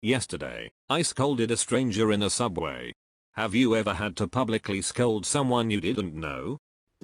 Yesterday, I scolded a stranger in a subway. Have you ever had to publicly scold someone you didn't know?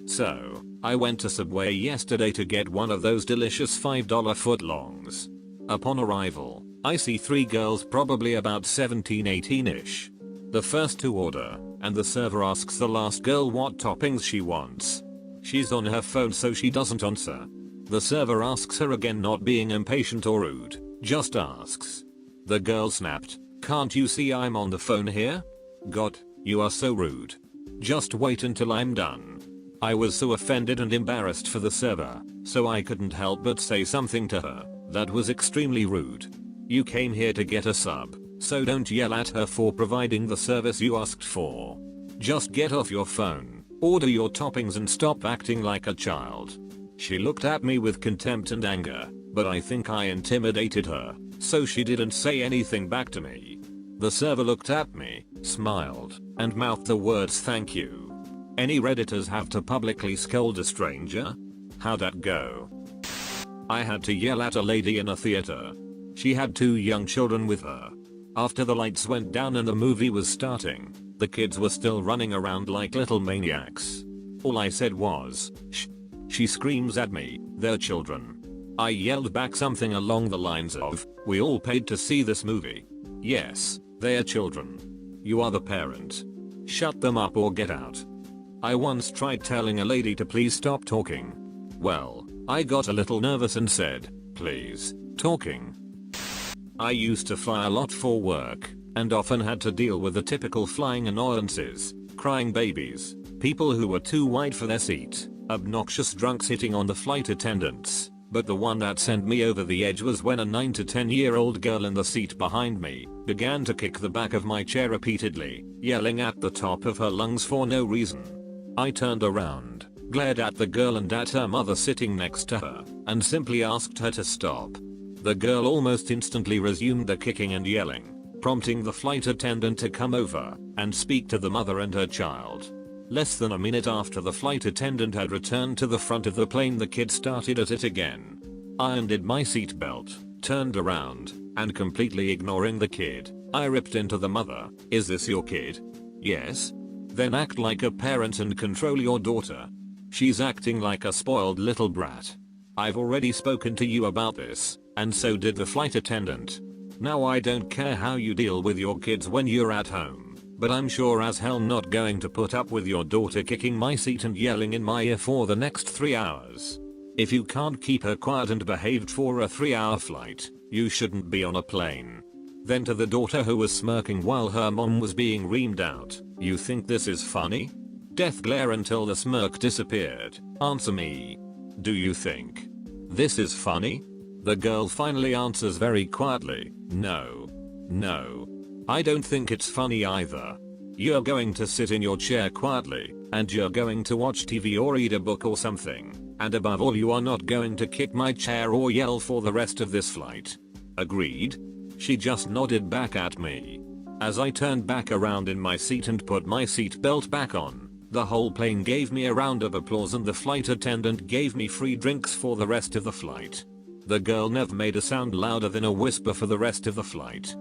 So, I went to Subway yesterday to get one of those delicious $5 footlongs. Upon arrival, I see 3 girls probably about 17-18ish. The first to order, and the server asks the last girl what toppings she wants. She's on her phone so she doesn't answer. The server asks her again, not being impatient or rude, just asks. The girl snapped, "Can't you see I'm on the phone here? God, you are so rude. Just wait until I'm done." I was so offended and embarrassed for the server, so I couldn't help but say something to her. That was extremely rude. You came here to get a sub, so don't yell at her for providing the service you asked for. Just get off your phone, order your toppings and stop acting like a child. She looked at me with contempt and anger, but I think I intimidated her, so she didn't say anything back to me. The server looked at me, smiled, and mouthed the words "thank you." Any Redditors have to publicly scold a stranger? How'd that go? I had to yell at a lady in a theater. She had 2 young children with her. After the lights went down and the movie was starting, the kids were still running around like little maniacs. All I said was, "Shh." She screams at me, "They're children." I yelled back something along the lines of, "We all paid to see this movie. Yes, they're children. You are the parent. Shut them up or get out." I once tried telling a lady to please stop talking. Well, I got a little nervous and said, "Please, talking." I used to fly a lot for work, and often had to deal with the typical flying annoyances: crying babies, people who were too wide for their seat, obnoxious drunks hitting on the flight attendants. But the one that sent me over the edge was when a 9 to 10-year-old girl in the seat behind me began to kick the back of my chair repeatedly, yelling at the top of her lungs for no reason. I turned around, glared at the girl and at her mother sitting next to her, and simply asked her to stop. The girl almost instantly resumed the kicking and yelling, prompting the flight attendant to come over and speak to the mother and her child. Less than a minute after the flight attendant had returned to the front of the plane, the kid started at it again. I undid my seatbelt, turned around, and completely ignoring the kid, I ripped into the mother. "Is this your kid?" "Yes." "Then act like a parent and control your daughter. She's acting like a spoiled little brat. I've already spoken to you about this, and so did the flight attendant. Now I don't care how you deal with your kids when you're at home, but I'm sure as hell not going to put up with your daughter kicking my seat and yelling in my ear for the next 3 hours. If you can't keep her quiet and behaved for a 3-hour flight, you shouldn't be on a plane." Then to the daughter, who was smirking while her mom was being reamed out, "You think this is funny?" Death glare until the smirk disappeared. "Answer me. Do you think this is funny?" The girl finally answers very quietly, "No. No. I don't think it's funny either. You're going to sit in your chair quietly, and you're going to watch TV or read a book or something, and above all you are not going to kick my chair or yell for the rest of this flight. Agreed?" She just nodded back at me. As I turned back around in my seat and put my seat belt back on, the whole plane gave me a round of applause and the flight attendant gave me free drinks for the rest of the flight. The girl never made a sound louder than a whisper for the rest of the flight.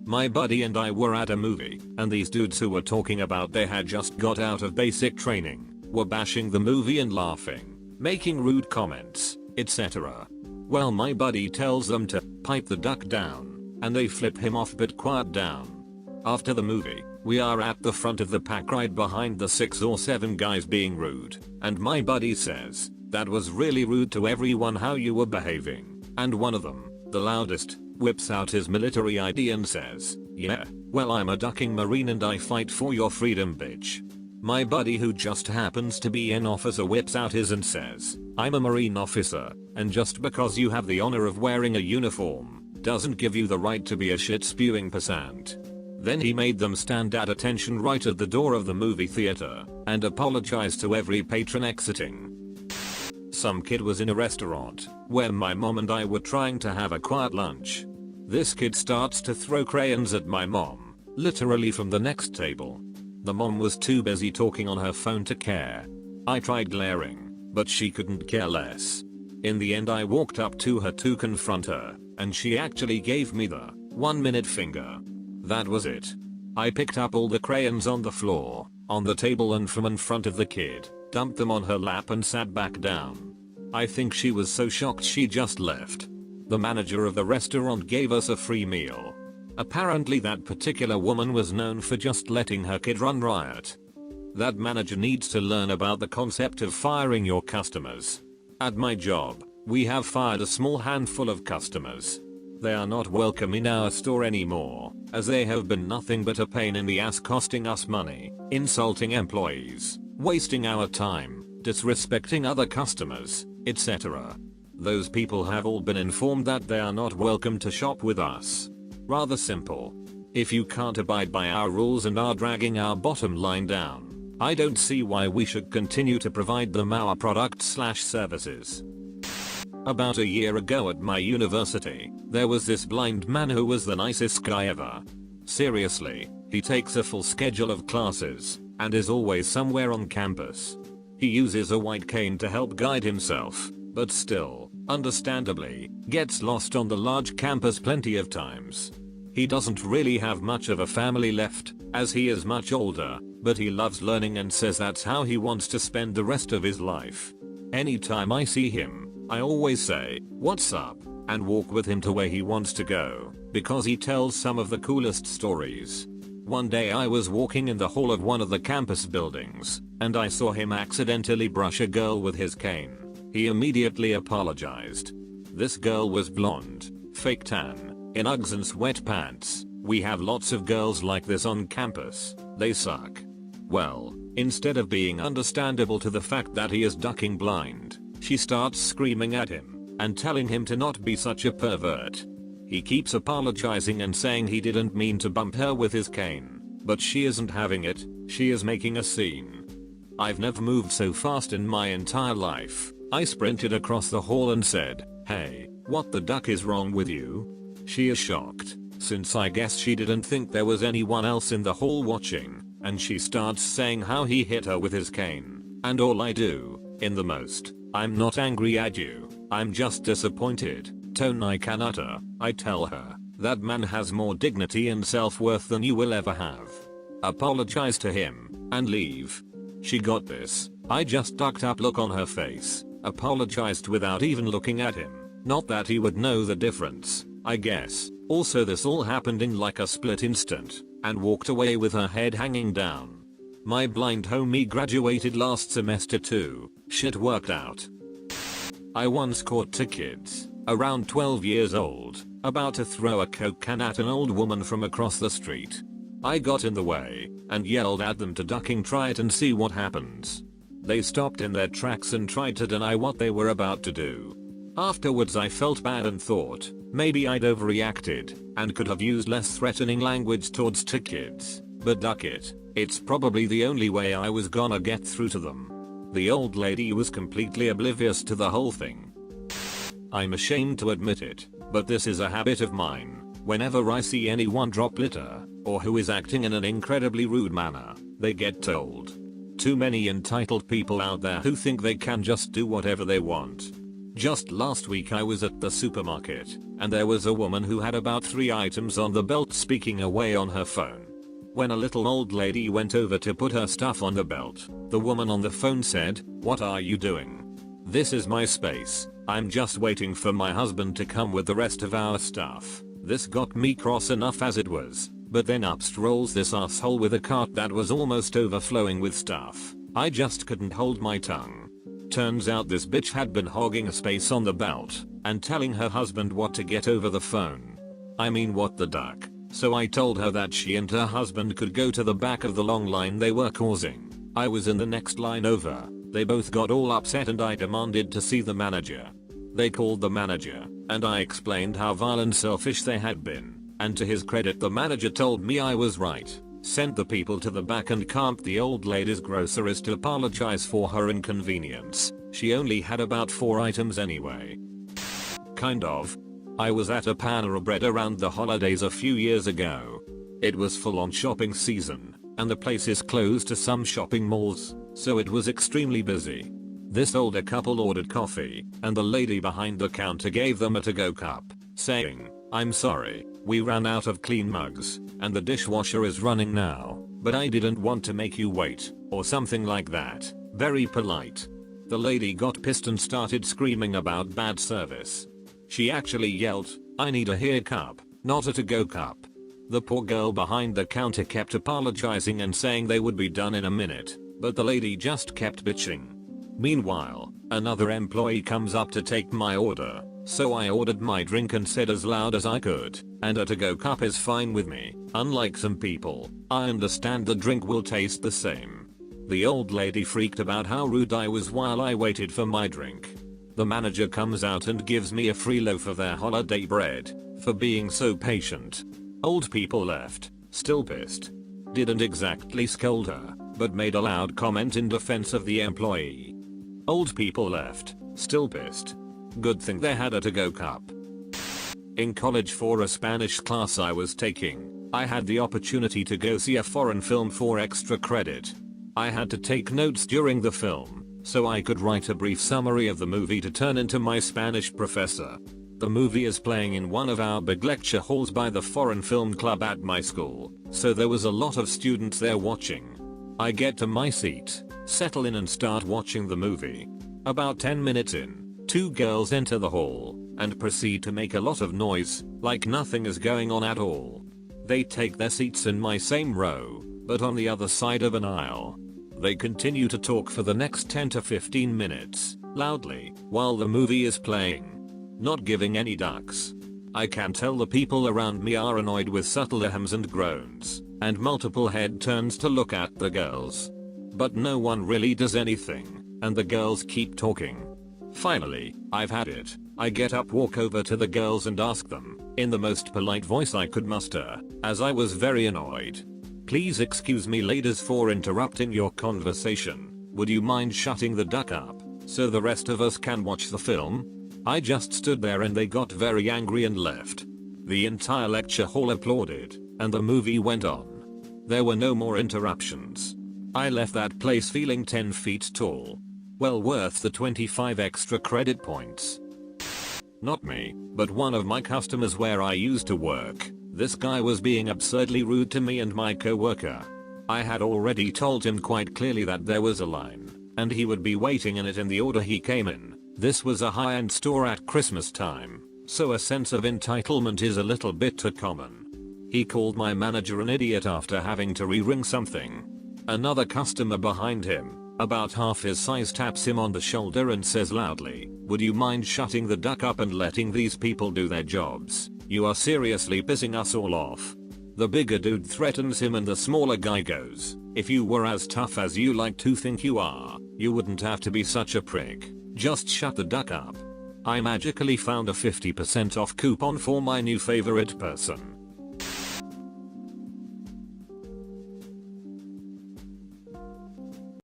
My buddy and I were at a movie, and these dudes who were talking about they had just got out of basic training were bashing the movie and laughing, making rude comments, etc. Well, my buddy tells them to pipe the duck down, and they flip him off but quiet down. After the movie, we are at the front of the pack right behind the 6 or 7 guys being rude, and my buddy says, "That was really rude to everyone how you were behaving," and one of them, the loudest, whips out his military ID and says, "Yeah, well I'm a ducking marine and I fight for your freedom, bitch." My buddy, who just happens to be an officer, whips out his and says, "I'm a marine officer, and just because you have the honor of wearing a uniform, doesn't give you the right to be a shit spewing passant." Then he made them stand at attention right at the door of the movie theater, and apologized to every patron exiting. Some kid was in a restaurant, where my mom and I were trying to have a quiet lunch. This kid starts to throw crayons at my mom, literally from the next table. The mom was too busy talking on her phone to care. I tried glaring, but she couldn't care less. In the end I walked up to her to confront her, and she actually gave me the 1 minute finger. That was it. I picked up all the crayons on the floor, on the table and from in front of the kid, dumped them on her lap and sat back down. I think she was so shocked she just left. The manager of the restaurant gave us a free meal. Apparently that particular woman was known for just letting her kid run riot. That manager needs to learn about the concept of firing your customers. At my job, we have fired a small handful of customers. They are not welcome in our store anymore, as they have been nothing but a pain in the ass, costing us money, insulting employees, wasting our time, disrespecting other customers, etc. Those people have all been informed that they are not welcome to shop with us. Rather simple. If you can't abide by our rules and are dragging our bottom line down, I don't see why we should continue to provide them our products/services. About a year ago at my university, there was this blind man who was the nicest guy ever. Seriously, he takes a full schedule of classes and is always somewhere on campus. He uses a white cane to help guide himself, but still, understandably, gets lost on the large campus plenty of times. He doesn't really have much of a family left, as he is much older, but he loves learning and says that's how he wants to spend the rest of his life. Anytime I see him, I always say, "What's up?" and walk with him to where he wants to go, because he tells some of the coolest stories. One day I was walking in the hall of one of the campus buildings, and I saw him accidentally brush a girl with his cane. He immediately apologized. This girl was blonde, fake tan, in Uggs and sweatpants. We have lots of girls like this on campus. They suck. Well, instead of being understandable to the fact that he is ducking blind, she starts screaming at him and telling him to not be such a pervert. He keeps apologizing and saying he didn't mean to bump her with his cane, but she isn't having it. She is making a scene. I've never moved so fast in my entire life. I sprinted across the hall and said, "Hey, what the duck is wrong with you?" She is shocked, since I guess she didn't think there was anyone else in the hall watching, and she starts saying how he hit her with his cane, and all I do, in the most, "I'm not angry at you, I'm just disappointed," tone I can utter, I tell her, "That man has more dignity and self-worth than you will ever have. Apologize to him, and leave." She got this. I just ducked up look on her face, apologized without even looking at him, not that he would know the difference, I guess. Also this all happened in like a split instant, and walked away with her head hanging down. My blind homie graduated last semester too. Shit worked out. I once caught two kids, around 12 years old, about to throw a Coke can at an old woman from across the street. I got in the way and yelled at them to ducking try it and see what happens. They stopped in their tracks and tried to deny what they were about to do. Afterwards I felt bad and thought, maybe I'd overreacted and could have used less threatening language towards two kids, but duck it. It's probably the only way I was gonna get through to them. The old lady was completely oblivious to the whole thing. I'm ashamed to admit it, but this is a habit of mine. Whenever I see anyone drop litter, or who is acting in an incredibly rude manner, they get told. Too many entitled people out there who think they can just do whatever they want. Just last week I was at the supermarket, and there was a woman who had about 3 items on the belt speaking away on her phone. When a little old lady went over to put her stuff on the belt, the woman on the phone said, "What are you doing? This is my space. I'm just waiting for my husband to come with the rest of our stuff." This got me cross enough as it was, but then up strolls this asshole with a cart that was almost overflowing with stuff. I just couldn't hold my tongue. Turns out this bitch had been hogging a space on the belt and telling her husband what to get over the phone. I mean, what the duck. So I told her that she and her husband could go to the back of the long line they were causing. I was in the next line over. They both got all upset and I demanded to see the manager. They called the manager, and I explained how vile and selfish they had been, and to his credit the manager told me I was right, sent the people to the back and camped the old lady's groceries to apologize for her inconvenience. She only had about 4 items anyway. Kind of. I was at a Panera Bread around the holidays a few years ago. It was full on shopping season, and the place is close to some shopping malls, so it was extremely busy. This older couple ordered coffee, and the lady behind the counter gave them a to-go cup, saying, I'm sorry, we ran out of clean mugs, and the dishwasher is running now, but I didn't want to make you wait, or something like that. Very polite. The lady got pissed and started screaming about bad service. She actually yelled, "I need a here cup, not a to-go cup." The poor girl behind the counter kept apologizing and saying they would be done in a minute, but the lady just kept bitching. Meanwhile, another employee comes up to take my order, so I ordered my drink and said as loud as I could, "And a to-go cup is fine with me. Unlike some people, I understand the drink will taste the same." The old lady freaked about how rude I was while I waited for my drink. The manager comes out and gives me a free loaf of their holiday bread for being so patient. Old people left, still pissed. Didn't exactly scold her, but made a loud comment in defense of the employee. Old people left, still pissed. Good thing they had a to-go cup. In college for a Spanish class I was taking, I had the opportunity to go see a foreign film for extra credit. I had to take notes during the film, so I could write a brief summary of the movie to turn into my Spanish professor. The movie is playing in one of our big lecture halls by the foreign film club at my school, so there was a lot of students there watching. I get to my seat, settle in and start watching the movie. About 10 minutes in, two girls enter the hall and proceed to make a lot of noise, like nothing is going on at all. They take their seats in my same row, but on the other side of an aisle. They continue to talk for the next 10 to 15 minutes, loudly, while the movie is playing. Not giving any ducks. I can tell the people around me are annoyed with subtle ahems and groans, and multiple head turns to look at the girls. But no one really does anything, and the girls keep talking. Finally, I've had it. I get up, walk over to the girls and ask them, in the most polite voice I could muster, as I was very annoyed. "Please excuse me ladies for interrupting your conversation. Would you mind shutting the duck up, so the rest of us can watch the film?" I just stood there and they got very angry and left. The entire lecture hall applauded, and the movie went on. There were no more interruptions. I left that place feeling 10 feet tall. Well worth the 25 extra credit points. Not me, but one of my customers where I used to work. This guy was being absurdly rude to me and my coworker. I had already told him quite clearly that there was a line, and he would be waiting in it in the order he came in. This was a high-end store at Christmas time, so a sense of entitlement is a little bit too common. He called my manager an idiot after having to re-ring something. Another customer behind him, about half his size, taps him on the shoulder and says loudly, "Would you mind shutting the duck up and letting these people do their jobs? You are seriously pissing us all off." The bigger dude threatens him and the smaller guy goes, "If you were as tough as you like to think you are, you wouldn't have to be such a prick. Just shut the duck up." I magically found a 50% off coupon for my new favorite person.